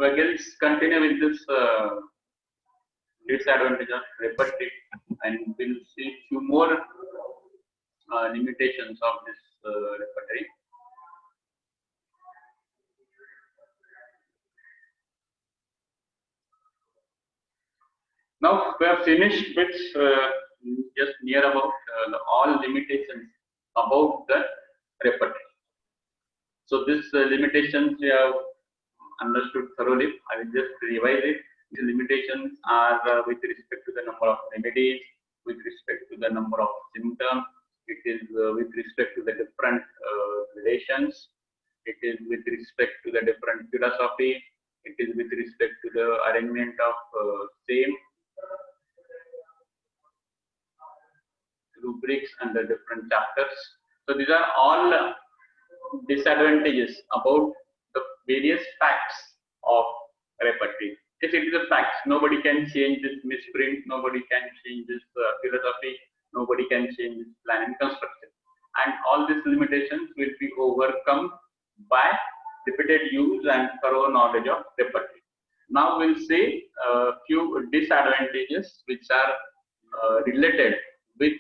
We'll continue with this disadvantage of repertory, and we'll see few more limitations of this repertory. Now we have finished with just near about all limitations about the repertory. So this limitations we have understood thoroughly. I will just revise it. The limitations are with respect to the number of remedies, with respect to the number of symptoms. It is with respect to the different relations. It is with respect to the different philosophy. It is with respect to the arrangement of same rubrics and the different chapters. So these are all disadvantages about the various facts of repertory. If it is a fact, nobody can change this misprint, nobody can change this philosophy, nobody can change this plan and construction. And all these limitations will be overcome by repeated use and thorough knowledge of repertory. Now we'll see a few disadvantages which are related with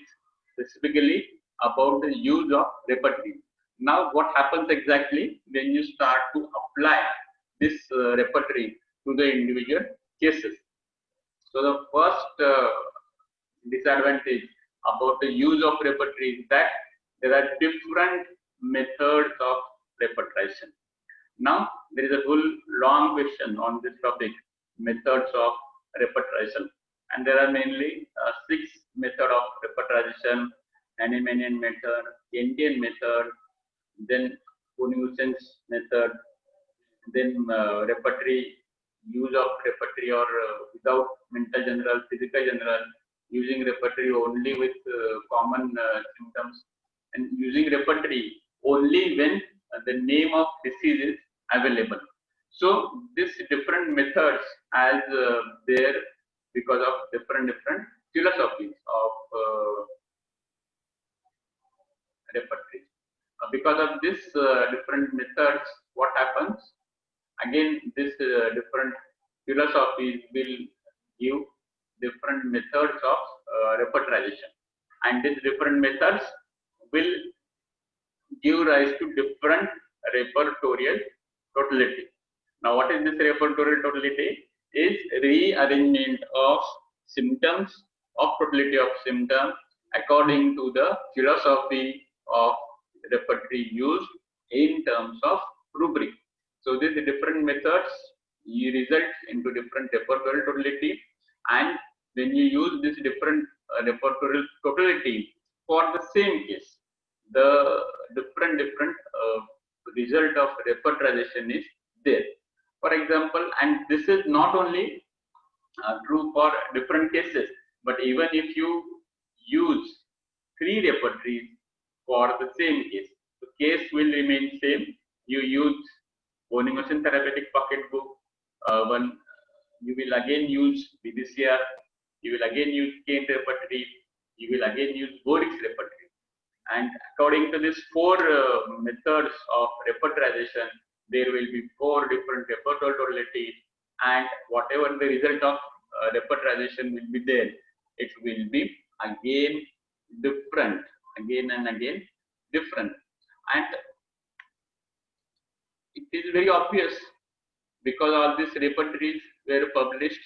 specifically about the use of repertory. Now what happens exactly when you start to apply this repertory to the individual cases? So the first disadvantage about the use of repertory is that there are different methods of repertorization. Now there is a whole long question on this topic, methods of repertorization, and there are mainly 6 methods of repertorization: Hahnemannian method, Kentian method, then Poniussen's method, then repertory, use of repertory or without mental general, physical general, using repertory only with common symptoms, and using repertory only when the name of disease is available. So these different methods as there because of different philosophies of repertory. Because of this different methods, what happens? Again, this different philosophies will give different methods of repertorization, and these different methods will give rise to different repertorial totality. Now, what is this repertorial totality? Is rearrangement of symptoms, of totality of symptoms according to the philosophy of repertory used in terms of rubric. So these different methods result into different repertorial totality, and when you use this different repertorial totality for the same case, the different result of repertorization is there. For example, and this is not only true for different cases, but even if you use 3 repertories for the same case, the case will remain same. You use Poniussen's therapeutic pocketbook, one you will again use BDCR, you will again use Kent repertory, you will again use Borik's repertory. And according to these 4 methods of repertorization, there will be 4 different repertorial totalities, and whatever the result of repertorization will be there, it will be again different, again and again different. And it is very obvious because all these repertories were published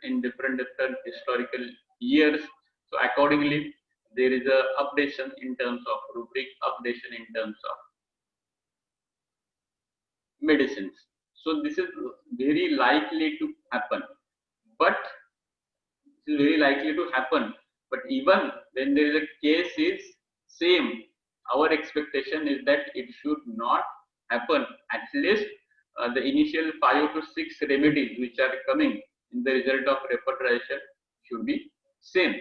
in different historical years. So accordingly, there is a updation in terms of rubric, updation in terms of medicines. So this is very likely to happen, but it is very likely to happen. But even when there is a case is same, our expectation is that it should not happen. At least the initial 5 to 6 remedies which are coming in the result of repertorization should be same.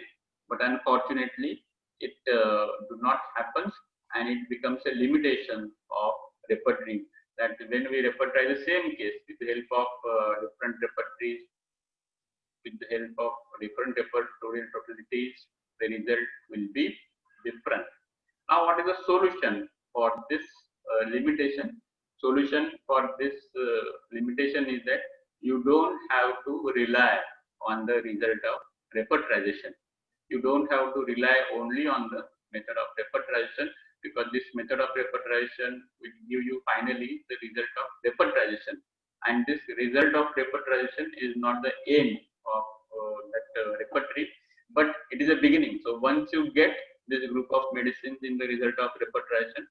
But unfortunately, it do not happen, and it becomes a limitation of repertory. That when we repertorize the same case with the help of different repertories, with the help of different repertorial totalities, the result will be different. Now, what is the solution for this limitation? solution for this limitation is that you don't have to rely on the result of repertorization. You don't have to rely only on the method of repertorization, because this method of repertorization will give you finally the result of repertorization, and this result of repertorization is not the end of that repertory, but it is a beginning. So once you get this group of medicines in the result of repertorization,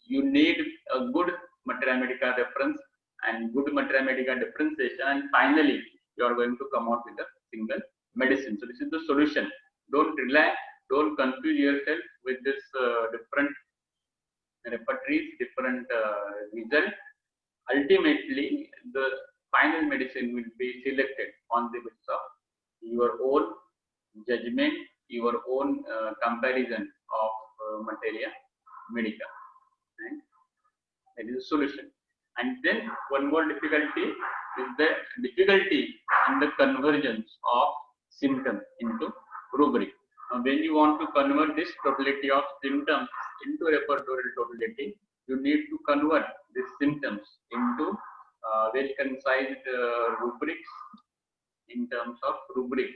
you need a good materia medica reference and good materia medica differentiation, and finally you are going to come out with a single medicine. So this is the solution. Don't rely, don't confuse yourself with this different repertories, different result. Ultimately, the final medicine will be selected on the basis of your own judgment, your own comparison of materia medica, and that is a solution. And then one more difficulty is the difficulty in the convergence of symptoms into rubric. Now, when you want to convert this totality of symptoms into repertorial totality, you need to convert these symptoms into well concise rubrics in terms of rubric.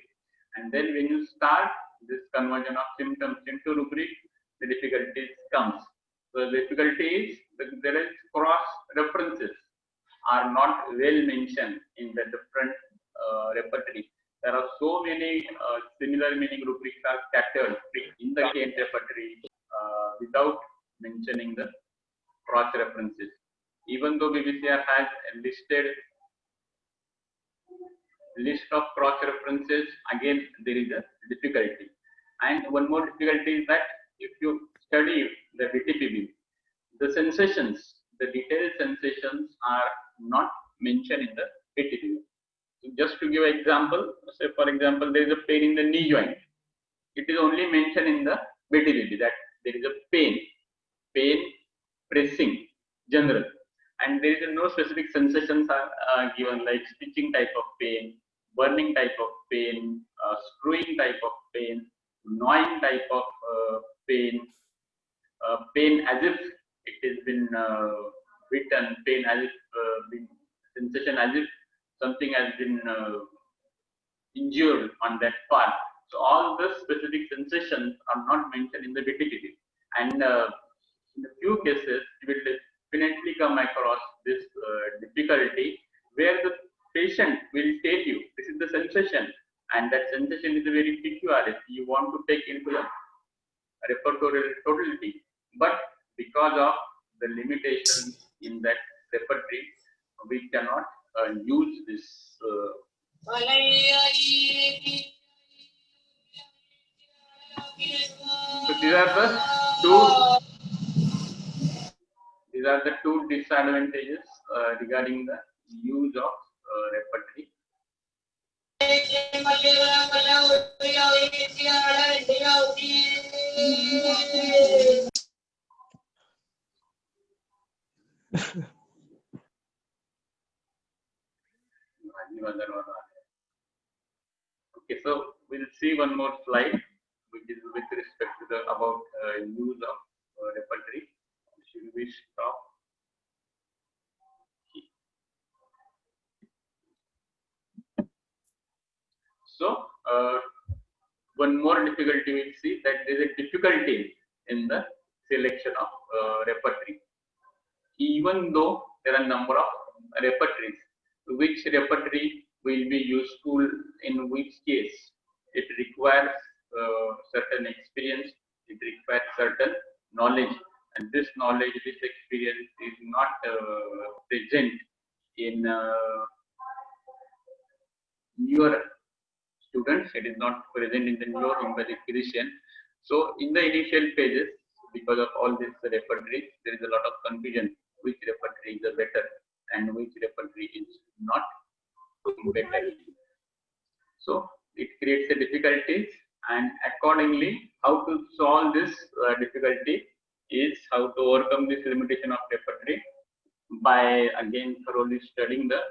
And then when you start this conversion of symptoms into rubric, the difficulties comes. So the difficulty is that there is cross references are not well mentioned in the different repertory. There are so many similar meaning rubrics are scattered in the Kent repertory without mentioning the cross references. Even though BBCR has listed list of cross references, again there is a difficulty. And one more difficulty is that if you study the BTPB, the sensations, the detailed sensations are not mentioned in the BTPB. So just to give an example, say for example, there is a pain in the knee joint. It is only mentioned in the BTPB that there is a pain, pressing, general, and there is no specific sensations are given, like stitching type of pain, burning type of pain, screwing type of pain, gnawing type of pain, pain as if it has been bitten, pain as if been sensation as if something has been injured on that part. So all the specific sensations are not mentioned in the BTPP, and in a few cases you will definitely come across this difficulty where the patient will tell you this is the sensation, and that sensation is a very peculiar. You want to take into the repertorial totality, but because of the limitations in that repertory, we cannot use this. So these are the two disadvantages regarding the use of repertory. Okay, so we'll see one more slide, which is with respect to the about use of repertory. Should we stop? So one more difficulty we see that there is a difficulty in the selection of repertory. Even though there are a number of repertories, which repertory will be useful in which case? It requires certain experience, it requires certain knowledge, and this knowledge, this experience is not present in newer students, it is not present in the newer homeopathic physician. So in the initial phases, because of all this repertory, there is a lot of confusion which repertory is better and which repertory is not better. So it creates a difficulties, and accordingly how to solve this difficulty is how to overcome this limitation of repertory by again thoroughly studying the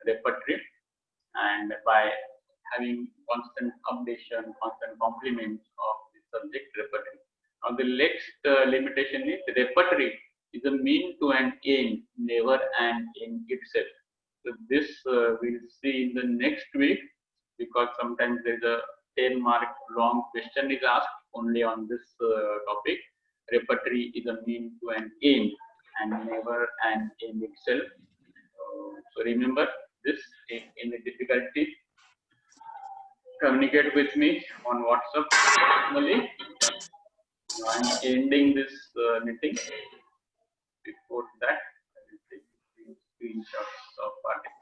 repertory and by having constant updation, constant complements of the subject repertory. Now the next limitation is repertory is a mean to an end, never an end itself. So this we'll see in the next week, because sometimes there's a 10-mark long question is asked only on this topic. Repertory is a mean to an end and never an end itself. So remember this. In the difficulty, communicate with me on WhatsApp personally. I'm ending this meeting. Before that, I will take screenshots of participants.